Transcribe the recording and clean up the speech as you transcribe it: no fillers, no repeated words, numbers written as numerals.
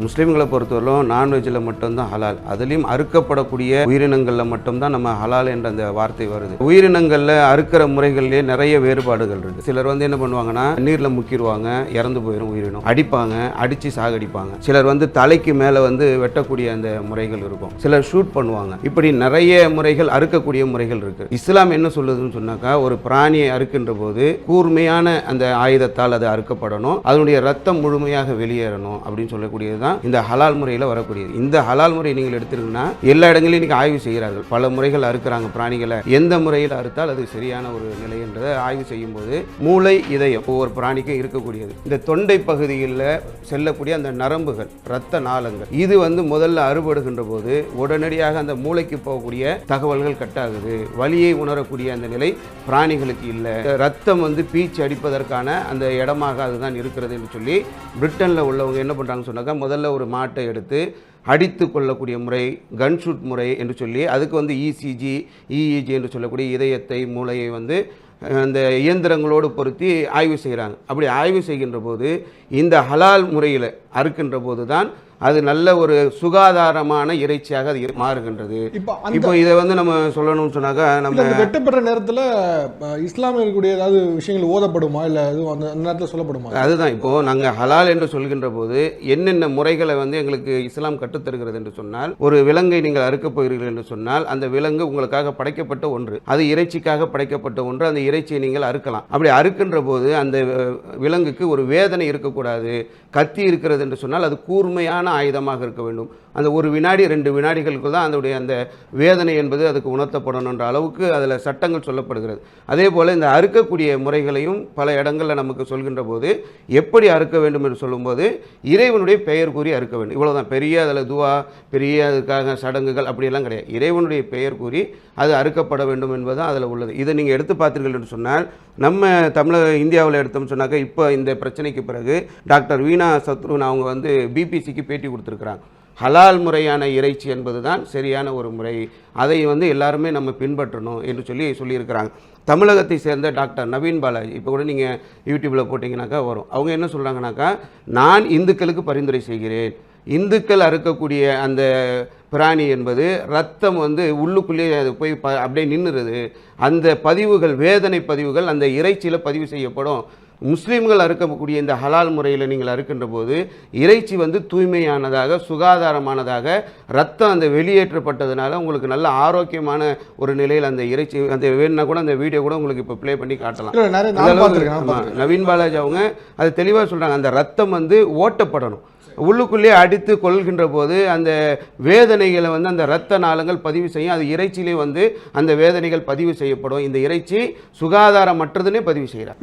முஸ்லீம்களை பொறுத்தவரைக்கும் நான்வெஜ்ஜில் மட்டும்தான் ஹலால். அதுலேயும் அறுக்கப்படக்கூடிய உயிரினங்களில் மட்டும்தான் நம்ம ஹலால் என்ற அந்த வார்த்தை வருது. உயிரினங்களில் அறுக்கிற முறைகள்லேயே நிறைய வேறுபாடுகள் இருக்குது. சிலர் என்ன பண்ணுவாங்கன்னா நீரில் முக்கிடுவாங்க, இறந்து போயிடும் உயிரினம், அடிப்பாங்க, அடித்து சாகடிப்பாங்க. சிலர் தலைக்கு மேலே வெட்டக்கூடிய அந்த முறைகள் இருக்கும். சிலர் ஷூட் பண்ணுவாங்க. இப்படி நிறைய முறைகள், அறுக்கக்கூடிய முறைகள் இருக்குது. இஸ்லாம் என்ன சொல்லுதுன்னு சொன்னாக்கா, ஒரு பிராணியை அறுக்கின்ற போது கூர்மையான அந்த ஆயுதத்தால் அது அறுக்கப்படணும், அதனுடைய ரத்தம் முழுமையாக வெளியேறணும் அப்படின்னு சொல்லக்கூடியது இந்த ஹலால் முறையில் வரக்கூடியது. இந்த ஹலால் முறை நீங்கள் எடுத்துருங்கன்னா எல்லா இடங்களிலும் இன்னைக்கு ஆய்வு செய்கிறார்கள். பல முறைகள் அறுக்கிறாங்க பிராணிகளை. எந்த முறையில் அறுத்தால் அது சரியான ஒரு நிலை என்றதை ஆய்வு செய்யும் போது மூளை, இதயம் ஒவ்வொரு பிராணிக்கும் இருக்கக்கூடியது. இந்த தொண்டை பகுதியில் செல்லக்கூடிய அந்த நரம்புகள், இரத்த நாளங்கள், இது முதல்ல அறுபடுகின்ற போது உடனடியாக அந்த மூளைக்கு போகக்கூடிய தகவல்கள் கட்டாகுது. வலியை உணரக்கூடிய அந்த நிலை பிராணிகளுக்கு இல்லை. ரத்தம் பீச்சு அடிப்பதற்கான அந்த இடமாக அதுதான் இருக்கிறது என்று சொல்லி பிரிட்டனில் உள்ளவங்க என்ன பண்ணுறாங்கன்னு சொன்னாக்கா, முதல்ல ஒரு மாட்டை எடுத்து அடித்து கொள்ளக்கூடிய முறை, கன்ஷூட் முறை என்று சொல்லி அதுக்கு இசிஜி, இஇஜி என்று சொல்லக்கூடிய இதயத்தை, மூளையை அந்த இயந்திரங்களோடு பொருத்தி ஆய்வு செய்கிறாங்க. அப்படி ஆய்வு செய்கின்ற போது இந்த ஹலால் முறையில் அறுக்கின்ற போது தான் அது நல்ல ஒரு சுகாதாரமான இறைச்சியாக அது மாறுகின்றது. இப்போ இதை நம்ம சொல்லணும்னு சொன்னாக்கா, நம்ம வெட்டப்படுற நேரத்தில் இஸ்லாமில் இருக்கக்கூடிய ஏதாவது விஷயங்கள் ஓதப்படுமா, இல்லை அந்த நேரத்தில் சொல்லப்படுமா? அதுதான் இப்போ நாங்கள் ஹலால் என்று சொல்கின்ற போது என்னென்ன முறைகளை எங்களுக்கு இஸ்லாம் கற்றுத்தருகிறது என்று சொன்னால், ஒரு விலங்கை நீங்கள் அறுக்கப் போகிறீர்கள் என்று சொன்னால் அந்த விலங்கு உங்களுக்காக படைக்கப்பட்ட ஒன்று, அது இறைச்சிக்காக படைக்கப்பட்ட ஒன்று. அந்த இறைச்சியை நீங்கள் அறுக்கலாம். அப்படி அறுக்கின்ற போது அந்த விலங்குக்கு ஒரு வேதனை இருக்கக்கூடாது. கத்தி இருக்கிறது என்று சொன்னால் அது கூர்மையான ஆயுதமாக இருக்க வேண்டும். அந்த ஒரு வினாடி 2 வினாடிகளுக்கு தான் அதனுடைய அந்த வேதனை என்பது அதுக்கு உணர்த்தப்படணுன்ற அளவுக்கு அதில் சட்டங்கள் சொல்லப்படுகிறது. அதே போல் இந்த அறுக்கக்கூடிய முறைகளையும் பல இடங்களில் நமக்கு சொல்கின்ற போது எப்படி அறுக்க வேண்டும் என்று சொல்லும்போது இறைவனுடைய பெயர் கூறி அறுக்க வேண்டும். இவ்வளோதான். பெரிய அதில் துவா, பெரிய அதுக்காக சடங்குகள் அப்படியெல்லாம் கிடையாது. இறைவனுடைய பெயர் கூறி அது அறுக்கப்பட வேண்டும் என்பதுதான் அதில் உள்ளது. இதை நீங்கள் எடுத்து பார்த்தீர்கள் என்று சொன்னால், நம்ம இந்தியாவில் எடுத்தோம்னு சொன்னாக்க, இப்போ இந்த பிரச்சனைக்கு பிறகு டாக்டர் வீணா சத்ருன் அவங்க பிபிசிக்கு பேட்டி கொடுத்துருக்குறாங்க. ஹலால் முறையான இறைச்சி என்பது தான் சரியான ஒரு முறை, அதை எல்லாருமே நம்ம பின்பற்றணும் என்று சொல்லியிருக்கிறாங்க. தமிழகத்தை சேர்ந்த டாக்டர் நவீன் பாலாஜி, இப்போ கூட நீங்கள் யூடியூப்பில் போட்டிங்கனாக்கா வரும். அவங்க என்ன சொல்கிறாங்கனாக்கா, நான் இந்துக்களுக்கு பரிந்துரை செய்கிறேன். இந்துக்கள் அறுக்கக்கூடிய அந்த பிராணி என்பது ரத்தம் உள்ளுக்குள்ளேயே அது போய் அப்படியே நின்றுறது. அந்த பதிவுகள், வேதனை பதிவுகள் அந்த இறைச்சியில் பதிவு செய்யப்படும். முஸ்லீம்கள் அறுக்கக்கூடிய இந்த ஹலால் முறையில் நீங்கள் அறுக்கின்ற போது இறைச்சி தூய்மையானதாக, சுகாதாரமானதாக, ரத்தம் அந்த வெளியேற்றப்பட்டதுனால உங்களுக்கு நல்ல ஆரோக்கியமான ஒரு நிலையில் அந்த இறைச்சி அந்த வேணுன்னா கூட அந்த வீடியோ கூட உங்களுக்கு இப்போ ப்ளே பண்ணி காட்டலாம். நவீன் பாலாஜி அவங்க அது தெளிவாக சொல்கிறாங்க. அந்த ரத்தம் ஓட்டப்படணும். உள்ளுக்குள்ளே அடித்து கொள்கின்ற போது அந்த வேதனைகளை அந்த இரத்த நாளங்கள் பதிவு செய்யும். அது இறைச்சியிலே அந்த வேதனைகள் பதிவு செய்யப்படும். இந்த இறைச்சி சுகாதாரமற்றதுன்னே பதிவு செய்கிறார்.